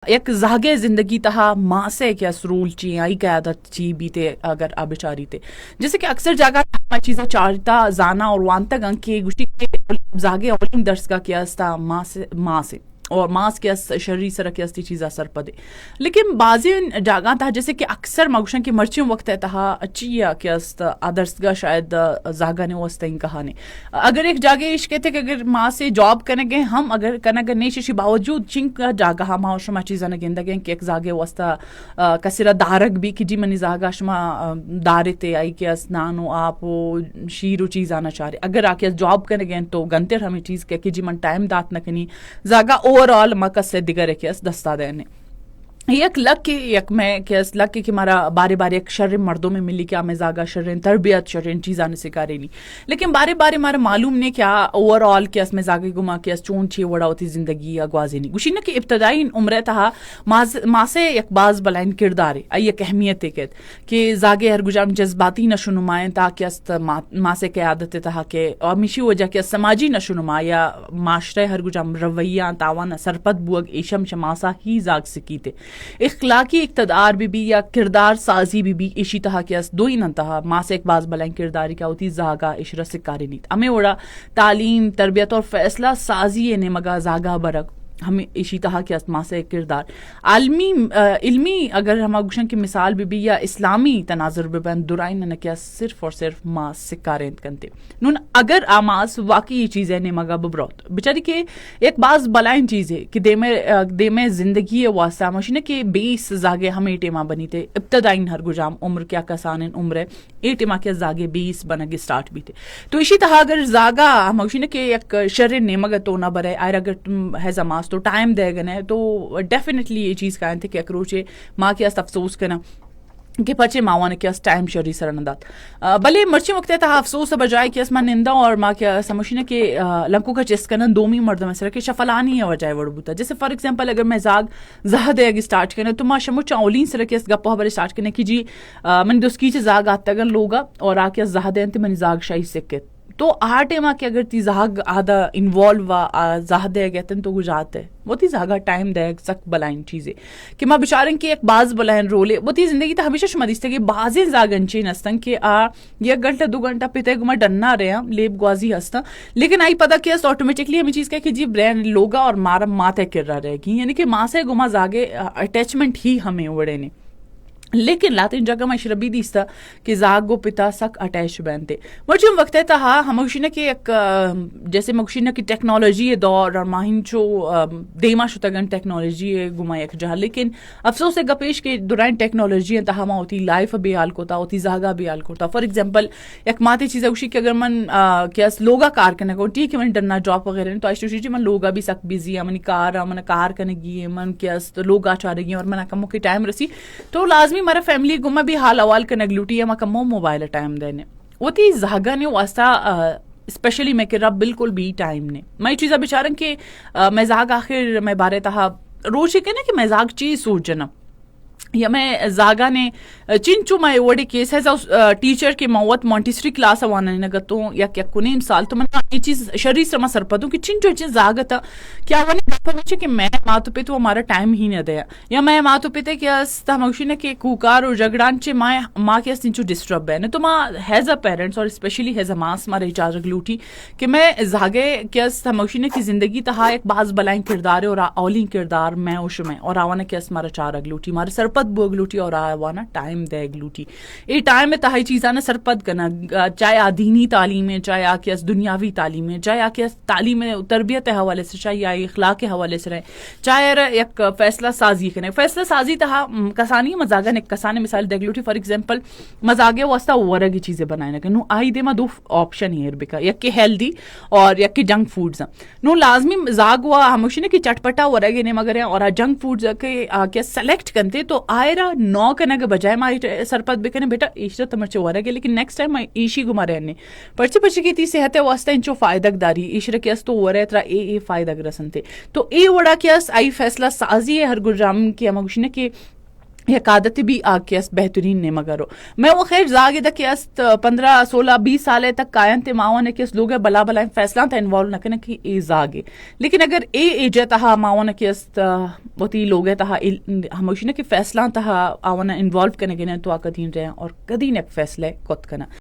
یک زاگے زندگی تہا ماں سے کیا سرول چی آئی قیادت چی بیتے اگر آبچاری تے جیسے کہ اکثر جگہ چیزیں چارتا زانا اور وانتا گن کے گوشتی کے زاگے اولین درس کا کیا استا ماں سے اور ماس کے شرری سرا کی استی چیزا سر پدے لیکن بعضی جاگاں تھا جیسے کہ اکثر مگوشن کی مرچیوں وقت ہے تہا اچھیا کہ است آدرسگاہ شاید زاگا نے واسطہ ان کہانے اگر ایک جاگے عشق کہتے کہ اگر ماں سے جاب کرنے گے ہم اگر کرنے گے نیشی باوجود چنک جاگا ہم شما چیزاں گیندا گے کہ ایک زاگے واسطہ کسرا دارک بھی کہ جی منی زاگا شما دارتے آئی کہ اس نانو آپ شیرو چیز آنا چاہ رہے اگر آ کے جاب کرنے گے تو گنتے ہمیں چیز کہ جی من ٹائم دات نہ کنی زاگا اوور آل مکس سے دیگر ہے کہ اس دستا دینے یک لگ کی یک میں کہ اس لگ کی کہ ہمارا بارے بارے ایک شر مردوں میں ملی کیا میں زاگا شرین تربیت شرین چیزاں نے سکھارے نہیں لیکن بارے بارے ہمارا معلوم نہیں کیا اوور آل کہ اس میں زاگے گما کہ اس چون چھی وڑا ہوتی زندگی اگوازی نہیں گوشی نہ کہ ابتدائی عمرے تہا ماں سے ایک باز بلائن کردار ہے ای ایک اہمیت ہے کہ زاگے ہر گجام جذباتی نشو نمائیں تاکہ اس ماں سے کی عادت تہا کہ اور مشی وجہ کہ سماجی نشو نما یا معاشرے ہر گجام رویہ تاوان سرپت بوگ ایشم شماسا ہی زاگ سکیتے اخلاقی اقتدار بھی یا کردار سازی بھی ایشی تہا کہ اس دو ہی ننتہا ماں سے ایک باز بلائن کرداری کیا ہوتی زاگا اشرا سکاری نیت ہمیں اوڑا تعلیم تربیت اور فیصلہ سازی نے مگا زاگا برک ہمیں اسی طرح کے اسما سے کردار علمی اگر ہم گوشن کی مثال بھی یا اسلامی تناظر ببن درائن نہ کیا صرف اور صرف ماس سکارند کنتے نون اگر آماس واقعی چیزیں نے مگا ببروت بچاری کے ایک باز بلائن چیز ہے کہ دے میں زندگی واسطہ مشینہ کے بیس زاگے ہمیں ٹیما بنی تھے ابتدائن ہر گجام عمر کیا کسان عمر ہے اے ٹیما کیا زاگے بیس بنگے سٹارٹ بھی تھے تو اسی طرح اگر زاگا ہم مشینہ کے ایک شر نیمگا تو نہ برے آئر اگر تم ہے زماس تو ٹائم دے گنے تو ڈیفینیٹلی یہ چیز کہیں تھے کہ اکروچے ماں کی اس افسوس کرنا کہ پچے ماں نے کیا ٹائم شری سرندات بلے مرچی وقت تھا افسوس بجائے کہ اس میں نندا اور ماں کیا سمجھنے کہ لنکو کا چیز کرنا دومی مرد میں سر کہ شفلانی ہے وجائے وڑ بوتا جیسے فار ایگزامپل اگر میں زاگ دے گی سٹارٹ کرنا تو ماں شمو چاولین سر کے اس گپا بڑے سٹارٹ کرنے کی جی من دوست کی زاگ آتا گن لوگا اور آ کے زاہ دے من زاگ شاہی سکت تو آ ٹائم کہ اگر تی زاگ آدھا انوالو وا زاہ دے گئے تن تو گجاتے وہ تی زاگا ٹائم دے سک بلائن چیزیں کہ ماں بچارن کی ایک باز بلائن رولے وہ تی زندگی تا ہمیشہ شما دیستے کہ بازیں زاگن چین ہستن کہ یک گھنٹہ دو گھنٹہ پیتے گما ڈننا رہے ہیں لیب گوازی ہستا لیکن آئی پتا کہ اس آٹومیٹکلی ہمیں چیز کہ جی برین لوگا اور مارا ماتے کر رہا رہے گی یعنی کہ ماں سے گما زاگے اٹیچمنٹ ہی ہمیں اڑے نے لیکن لاتین جگہ میں شربی دیستا کہ زاگو پتا سک اٹیچ بنتے مرچم وقت ہے تہا ہم مگشینہ کی ایک جیسے مگشینہ کی ٹیکنالوجی دور اور ماہین چو دیما شتگن ٹیکنالوجی گما ایک جہاں لیکن افسوس ہے گپیش کے دوران ٹیکنالوجی تہا ما ہوتی لائف بھی حال کوتا ہوتی زاگا بھی حال کوتا فار ایگزامپل ایک ماتی چیز ہے کہ اگر من کیس لوگا کار کرنے کو ٹھیک ہے من ڈرنا جاب وغیرہ تو آئیشتو جی من لوگا بھی سک بیزی ہے منی کار کرنے گی من کیس لوگا چاہ رہی اور من کمو کی ٹائم رسی تو لازمی ہمارا فیملی گما بھی حال اوال کا نگلوٹی ہے مکہ مو موبائل ٹائم دینے وہ تی زاگا نے واسطہ اسپیشلی میں کہ رب بالکل بھی ٹائم نے میں چیزا بچارن کہ میں زاگ آخر میں بارے تہا روشی کہنا کہ میں زاگ چیز سوچ جنا یا میں زاگا نے چنچو میں وڑی کیس ہے ٹیچر کے موت مونٹیسری کلاس وانا نگتوں یا کیا کنین سال تو میں یہ چیز شری سرما سرپتوں کہ چنچو چیز زاگا تھا کیا وانے گفا بچے کہ میں ماتو پہ تو ہمارا ٹائم ہی نہ دیا یا میں ماتو پہ تے کیا ستا مگشی نے کہ کوکار اور جگڑان چے ماں کیا چنچو ڈسٹرب ہے تو ماں ہیز اے پیرنٹس اور اسپیشلی ہیز اے ماس مارے اجازت لوٹی کہ میں زاگے کیا ستا مگشی نے کی زندگی تہا ایک باز بلائیں کردار اور اولین کردار میں اوش میں اور آوانا کیا مارا چارگ لوٹی مارے سرپت بوگ لوٹی اور آوانا ٹائم دے گلوٹی یہ ٹائم میں تہائی چیزاں سرپت کرنا چاہے دینی تعلیم ہے چاہے آ کے دنیاوی تعلیم ہے چاہے آ کے تعلیم تربیت کے حوالے سے چاہے اخلاق کے حوالے سے رہے چاہے ایک فیصلہ سازی کرنے فیصلہ سازی تہا کسانی مزاگا نے کسانے مثال دے گلوٹی فار ایگزامپل مزاگے واسطہ ورگی چیزیں بنائے کہ نو آئی دے ما دو آپشن ہی بکا یک کہ ہیلدی اور یک کہ جنک فوڈز نو لازمی زاگ ہوا ہمشی نے کہ چٹپٹا ورگے نے مگر اور جنک فوڈز کے سلیکٹ کرتے تو آئرا نو کرنے کے بجائے مائی سرپت بکنے بیٹا ایشتا تمرچے ورگے لیکن نیکسٹ ٹائم میں ایشی گما رہنے پرچے کی تی صحت واسطہ انچو فائدہ داری ایشر کیس تو ورے ترا اے فائدہ رسن تھے تو اے وڑا کیس آئی فیصلہ سازی ہے ہر گرام کی امگوشی نے کہ قادت بھی آکے است بہترین نے مگرو میں وہ خیر زاگے دا کہ است 15-16-20 سالے تک کائن تے ماون کہ اس لوگ بلا بلا فیصلہ تا انوالو نہ کرنے کہ اے زاگے لیکن اگر اے ایجے تہا ماون کہ است وتی لوگ تہا ہموشی نے کہ فیصلہ تہا آونا انوالو کرنے گنے تو آکدین رہے اور کدی نے فیصلے کت کنا